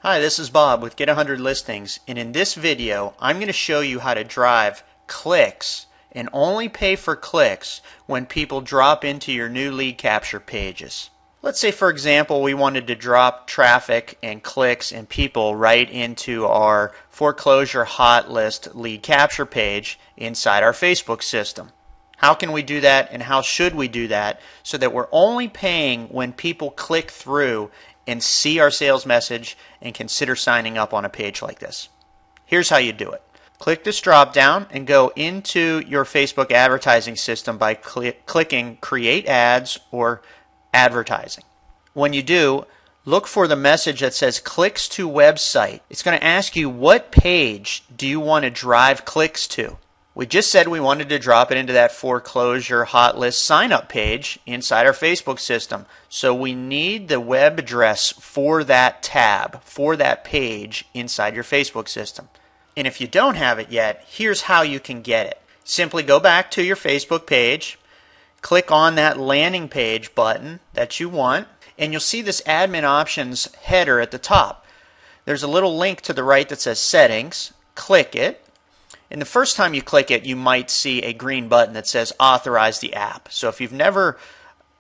Hi, this is Bob with Get 100 Listings, and in this video I'm going to show you how to drive clicks and only pay for clicks when people drop into your new lead capture pages. Let's say, for example, we wanted to drop traffic and clicks and people right into our foreclosure hot list lead capture page inside our Facebook system. How can we do that, and how should we do that so that we're only paying when people click through and see our sales message and consider signing up on a page like this? Here's how you do it. Click this drop down and go into your Facebook advertising system by clicking Create Ads or Advertising. When you do, look for the message that says Clicks to Website. It's going to ask you, what page do you want to drive clicks to? We just said we wanted to drop it into that foreclosure hot list sign up page inside our Facebook system. So we need the web address for that tab, for that page inside your Facebook system. And if you don't have it yet, here's how you can get it. Simply go back to your Facebook page, click on that landing page button that you want, and you'll see this admin options header at the top. There's a little link to the right that says settings. Click it. And the first time you click it, you might see a green button that says authorize the app. So if you've never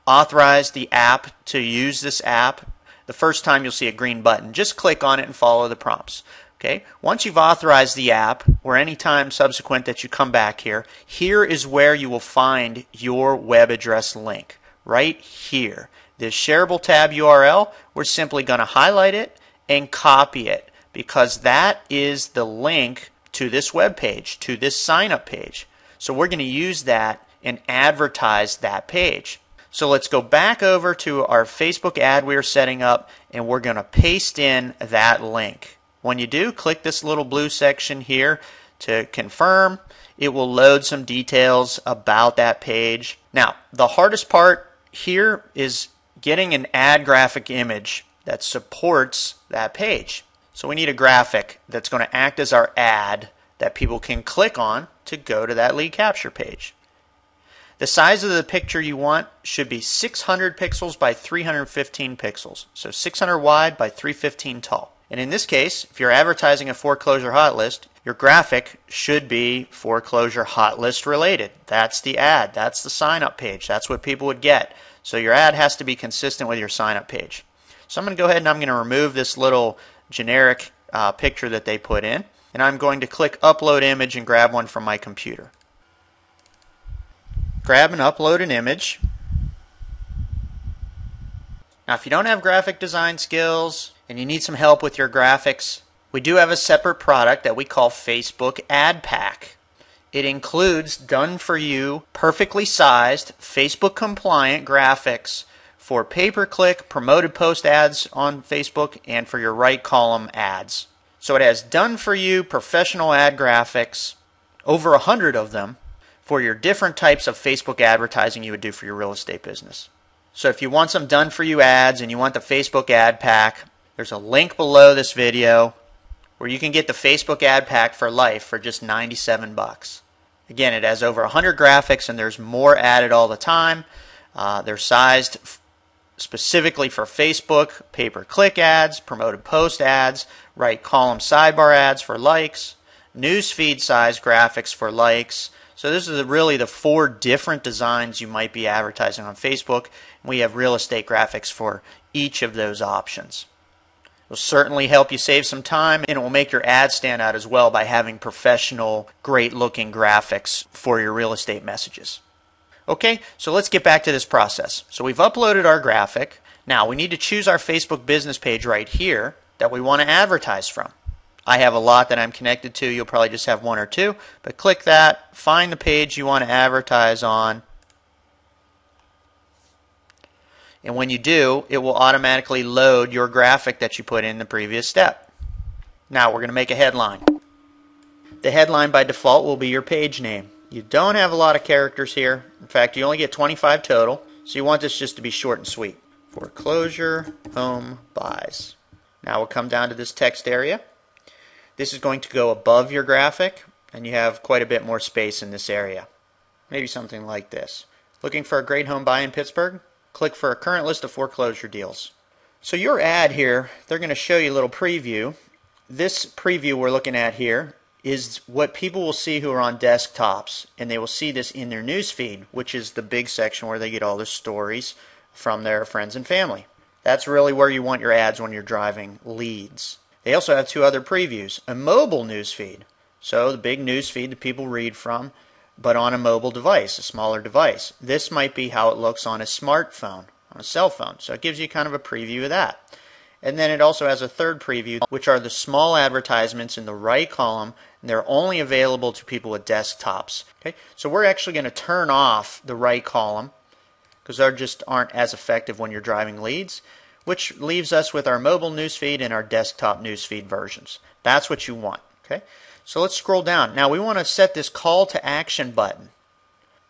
authorized the app to use this app, the first time you'll see a green button. Just click on it and follow the prompts. Okay? Once you've authorized the app, or any time subsequent that you come back here, here is where you will find your web address link. Right here. This shareable tab URL, we're simply going to highlight it and copy it, because that is the link to this web page, to this sign up page. So we're going to use that and advertise that page. So let's go back over to our Facebook ad we are setting up, and we're going to paste in that link. When you do, click this little blue section here to confirm. It will load some details about that page. Now, the hardest part here is getting an ad graphic image that supports that page. So we need a graphic that's going to act as our ad that people can click on to go to that lead capture page. The size of the picture you want should be 600 pixels by 315 pixels. So 600 wide by 315 tall. And in this case, if you're advertising a foreclosure hot list, your graphic should be foreclosure hot list related. That's the ad. That's the sign up page. That's what people would get. So your ad has to be consistent with your sign up page. So I'm going to go ahead and I'm going to remove this little generic picture that they put in, and I'm going to click upload image and grab one from my computer. Grab and upload an image. Now, if you don't have graphic design skills and you need some help with your graphics, we do have a separate product that we call Facebook Ad Pack. It includes done-for-you, perfectly sized, Facebook compliant graphics for pay-per-click, promoted post ads on Facebook, and for your right column ads. So it has done-for-you professional ad graphics, over 100 of them, for your different types of Facebook advertising you would do for your real estate business. So if you want some done-for-you ads and you want the Facebook Ad Pack, there's a link below this video where you can get the Facebook Ad Pack for life for just $97. Again, it has over 100 graphics, and there's more added all the time. They're sized specifically for Facebook, pay-per-click ads, promoted post ads, right column sidebar ads for likes, newsfeed size graphics for likes. So this is really the 4 different designs you might be advertising on Facebook. We have real estate graphics for each of those options. It will certainly help you save some time, and it will make your ad stand out as well by having professional, great-looking graphics for your real estate messages. Okay, so let's get back to this process. So we've uploaded our graphic. Now we need to choose our Facebook business page right here that we want to advertise from. I have a lot that I'm connected to. You'll probably just have 1 or 2, but click that, find the page you want to advertise on, and when you do, it will automatically load your graphic that you put in the previous step. Now we're going to make a headline. The headline by default will be your page name. You don't have a lot of characters here. In fact, you only get 25 total, so you want this just to be short and sweet. Foreclosure home buys. Now we'll come down to this text area. This is going to go above your graphic, and you have quite a bit more space in this area. Maybe something like this. Looking for a great home buy in Pittsburgh? Click for a current list of foreclosure deals. So your ad here, they're going to show you a little preview. This preview we're looking at here is what people will see who are on desktops, and they will see this in their news feed, which is the big section where they get all their stories from their friends and family. That's really where you want your ads when you're driving leads. They also have two other previews. A mobile news feed, so the big news feed that people read from, but on a mobile device, a smaller device. This might be how it looks on a smartphone, on a cell phone. So it gives you kind of a preview of that. And then it also has a third preview, which are the small advertisements in the right column, and they're only available to people with desktops. Okay, so we're actually going to turn off the right column because they just aren't as effective when you're driving leads, which leaves us with our mobile newsfeed and our desktop newsfeed versions. That's what you want. Okay, so let's scroll down. Now we want to set this call to action button.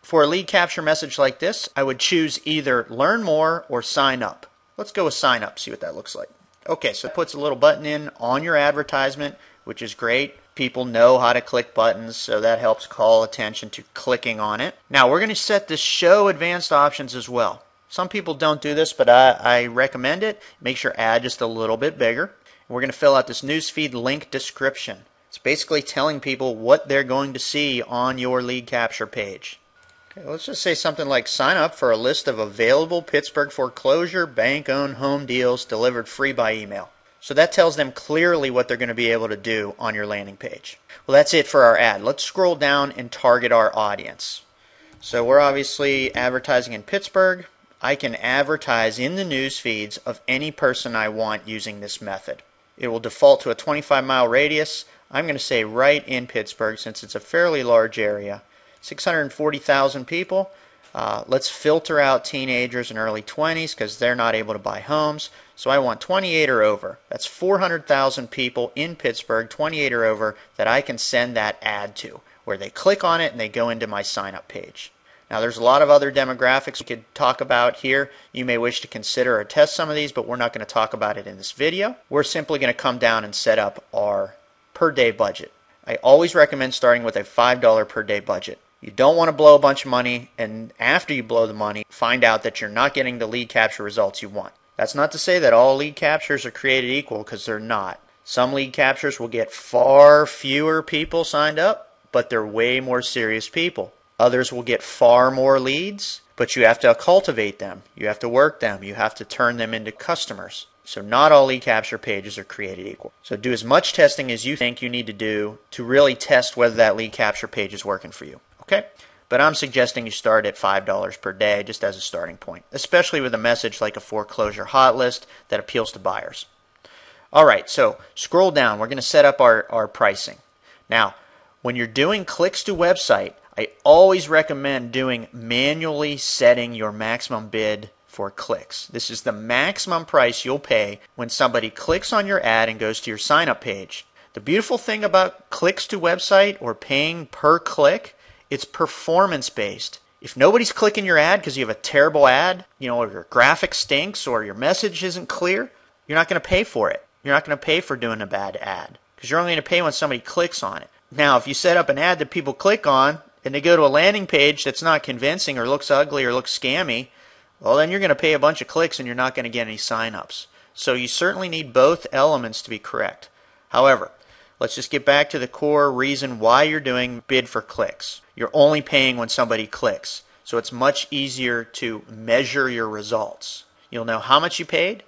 For a lead capture message like this, I would choose either learn more or sign up. Let's go with sign up, see what that looks like. Okay, so it puts a little button in on your advertisement, which is great. People know how to click buttons, so that helps call attention to clicking on it. Now we're going to set the show advanced options as well. Some people don't do this, but I recommend it. Makes your ad just a little bit bigger. We're going to fill out this newsfeed link description. It's basically telling people what they're going to see on your lead capture page. Okay, let's just say something like sign up for a list of available Pittsburgh foreclosure bank-owned home deals delivered free by email. So that tells them clearly what they're going to be able to do on your landing page. Well, that's it for our ad. Let's scroll down and target our audience. So we're obviously advertising in Pittsburgh. I can advertise in the news feeds of any person I want using this method. It will default to a 25-mile radius. I'm going to say right in Pittsburgh since it's a fairly large area. 640,000 people. Let's filter out teenagers and early 20s because they're not able to buy homes. So I want 28 or over. That's 400,000 people in Pittsburgh, 28 or over, that I can send that ad to, where they click on it and they go into my sign up page. Now there's a lot of other demographics we could talk about here. You may wish to consider or test some of these, but we're not going to talk about it in this video. We're simply going to come down and set up our per day budget. I always recommend starting with a $5 per day budget. You don't want to blow a bunch of money, and after you blow the money, find out that you're not getting the lead capture results you want. That's not to say that all lead captures are created equal, because they're not. Some lead captures will get far fewer people signed up, but they're way more serious people. Others will get far more leads, but you have to cultivate them. You have to work them. You have to turn them into customers. So not all lead capture pages are created equal. So do as much testing as you think you need to do to really test whether that lead capture page is working for you. Okay? But I'm suggesting you start at $5 per day just as a starting point, especially with a message like a foreclosure hot list that appeals to buyers. All right, so scroll down. We're going to set up our pricing. Now, when you're doing clicks to website, I always recommend doing manually setting your maximum bid for clicks. This is the maximum price you'll pay when somebody clicks on your ad and goes to your sign up page. The beautiful thing about clicks to website or paying per click, it's performance based. If nobody's clicking your ad because you have a terrible ad, or your graphic stinks or your message isn't clear, you're not going to pay for it. You're not going to pay for doing a bad ad because you're only going to pay when somebody clicks on it. Now, if you set up an ad that people click on and they go to a landing page that's not convincing or looks ugly or looks scammy, well, then you're going to pay a bunch of clicks and you're not going to get any signups. So you certainly need both elements to be correct. However, let's just get back to the core reason why you're doing bid for clicks. You're only paying when somebody clicks. So it's much easier to measure your results. You'll know how much you paid,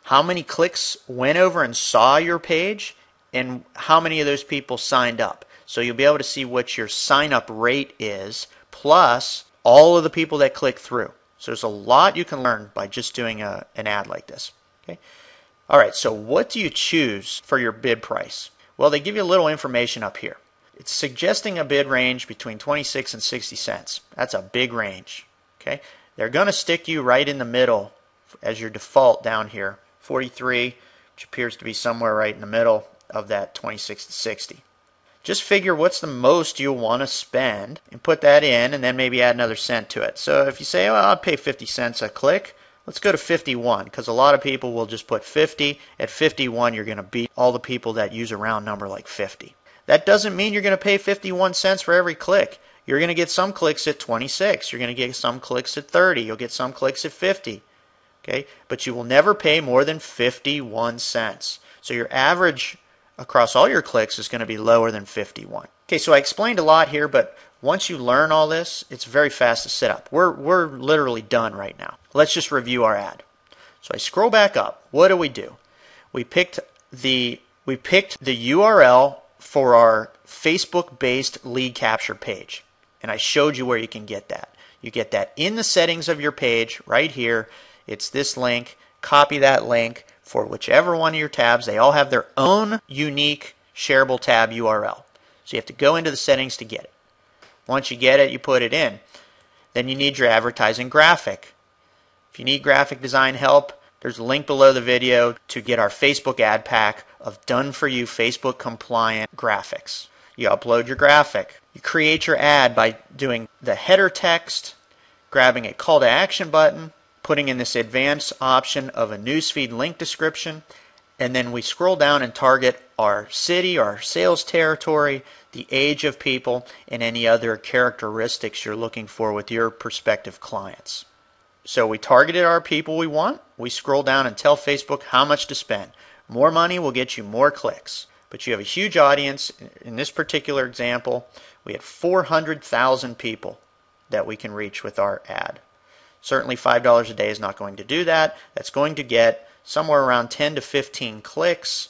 how many clicks went over and saw your page, and how many of those people signed up. So you'll be able to see what your sign-up rate is, plus all of the people that click through. So there's a lot you can learn by just doing an ad like this. Okay. All right, so what do you choose for your bid price? Well, they give you a little information up here. It's suggesting a bid range between 26 and 60 cents. That's a big range. Okay. They're going to stick you right in the middle as your default down here, 43, which appears to be somewhere right in the middle of that 26 to 60. Just figure what's the most you'll want to spend and put that in, and then maybe add another cent to it. So if you say, well, I'll pay 50 cents a click, let's go to 51, because a lot of people will just put 50. At 51, you're going to beat all the people that use a round number like 50. That doesn't mean you're going to pay 51 cents for every click. You're going to get some clicks at 26. You're going to get some clicks at 30. You'll get some clicks at 50. Okay, but you will never pay more than 51 cents. So your average across all your clicks is going to be lower than 51. Okay, so I explained a lot here, but once you learn all this, it's very fast to set up. We're literally done right now. Let's just review our ad. So I scroll back up. What do? We picked the URL for our Facebook-based lead capture page, and I showed you where you can get that. You get that in the settings of your page right here. It's this link. Copy that link for whichever one of your tabs. They all have their own unique shareable tab URL. So you have to go into the settings to get it. Once you get it, you put it in. Then you need your advertising graphic. If you need graphic design help, there's a link below the video to get our Facebook ad pack of done-for-you Facebook compliant graphics. You upload your graphic. You create your ad by doing the header text, grabbing a call to action button, putting in this advanced option of a newsfeed link description, and then we scroll down and target our city, our sales territory, the age of people, and any other characteristics you're looking for with your prospective clients. So we targeted our people we want. We scroll down and tell Facebook how much to spend. More money will get you more clicks. But you have a huge audience. In this particular example, we had 400,000 people that we can reach with our ad. Certainly $5 a day is not going to do that. That's going to get somewhere around 10 to 15 clicks.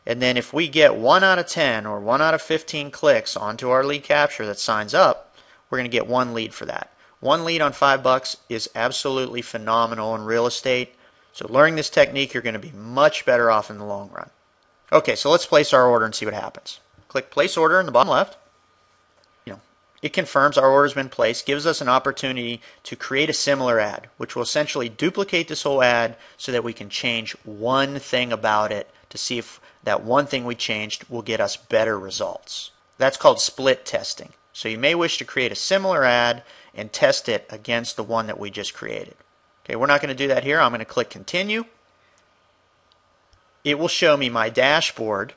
And then if we get 1 out of 10 or 1 out of 15 clicks onto our lead capture that signs up, we're going to get 1 lead for that. 1 lead on $5 is absolutely phenomenal in real estate. So learning this technique, you're going to be much better off in the long run. Okay, so let's place our order and see what happens. Click place order in the bottom left. It confirms our order has been placed, gives us an opportunity to create a similar ad, which will essentially duplicate this whole ad so that we can change one thing about it to see if that one thing we changed will get us better results. That's called split testing. So you may wish to create a similar ad and test it against the one that we just created. Okay, we're not going to do that here. I'm going to click continue. It will show me my dashboard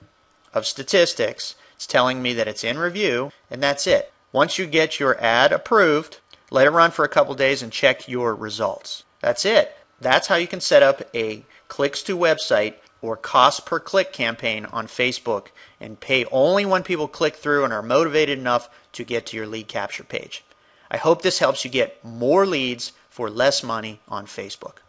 of statistics. It's telling me that it's in review, and that's it. Once you get your ad approved, let it run for a couple days and check your results. That's it. That's how you can set up a clicks to website or cost per click campaign on Facebook and pay only when people click through and are motivated enough to get to your lead capture page. I hope this helps you get more leads for less money on Facebook.